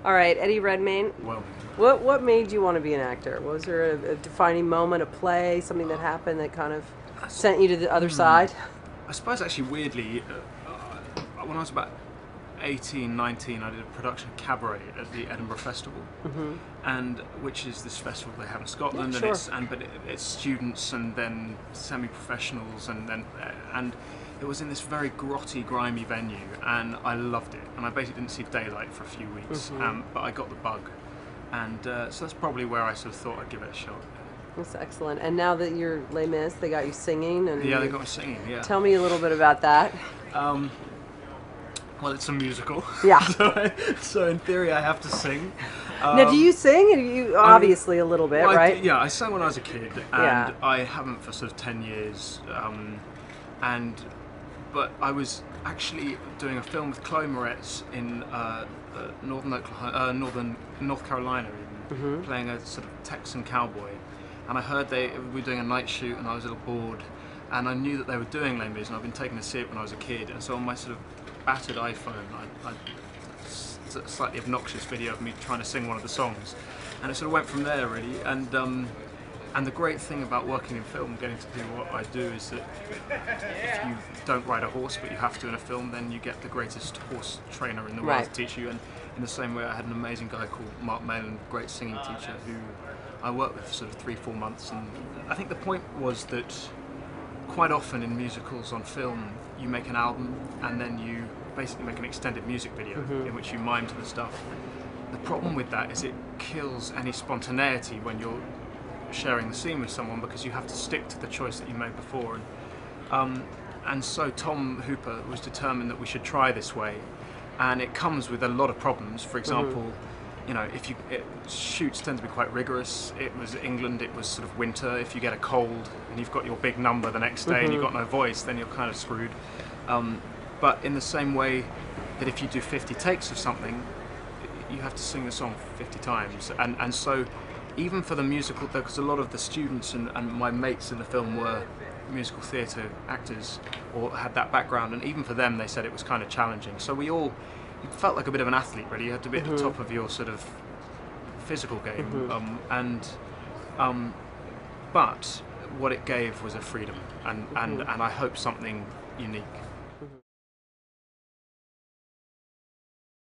All right, Eddie Redmayne. Well, What made you want to be an actor? Was there a defining moment, a play, something that happened that kind of I, s- sent you to the other side? I suppose actually weirdly, when I was about 18, 19, I did a production of Cabaret at the Edinburgh Festival, and which is this festival they have in Yeah, Scotland, and sure. it's students and then semi-professionals, and it was in this very grotty, grimy venue, and I loved it. And I basically didn't see daylight for a few weeks, but I got the bug, and so that's probably where I sort of thought I'd give it a shot. That's excellent. And now that you're Les Mis, they got you singing, and Yeah, they got me singing. Yeah. tell me a little bit about that. Um, well, it's a musical, Yeah. so in theory I have to sing. Now, do you sing? You I mean, obviously a little bit, well, right? yeah, I sang when I was a kid, and Yeah. I haven't for sort of 10 years. And but I was actually doing a film with Chloe Moretz in northern North Carolina, even, playing a sort of Texan cowboy. And I heard they were doing a night shoot, and I was a little bored. And I knew that they were doing Les Mis, and I've been taken to see it when I was a kid. And so on my sort of battered iPhone, I a slightly obnoxious video of me trying to sing one of the songs, and it sort of went from there really. And the great thing about working in film, getting to do what I do, is that if you don't ride a horse but you have to in a film, then you get the greatest horse trainer in the world Right. to teach you. And in the same way, I had an amazing guy called Mark Mayland, great singing teacher, who I worked with for sort of 3-4 months. And I think the point was that quite often in musicals on film, you make an album and then you basically make an extended music video in which you mime to the stuff. The problem with that is it kills any spontaneity when you're sharing the scene with someone, because you have to stick to the choice that you made before. And so Tom Hooper was determined that we should try this way, and it comes with a lot of problems. For example, you know, shoots tend to be quite rigorous. It was England, it was sort of winter. If you get a cold and you've got your big number the next day and you've got no voice, then you're kind of screwed. But in the same way that if you do 50 takes of something, you have to sing the song 50 times. And so even for the musical, because a lot of the students and my mates in the film were musical theatre actors or had that background, and even for them they said it was kind of challenging. So you felt like a bit of an athlete really. You had to be at the top of your sort of physical game. But what it gave was a freedom, and I hope something unique.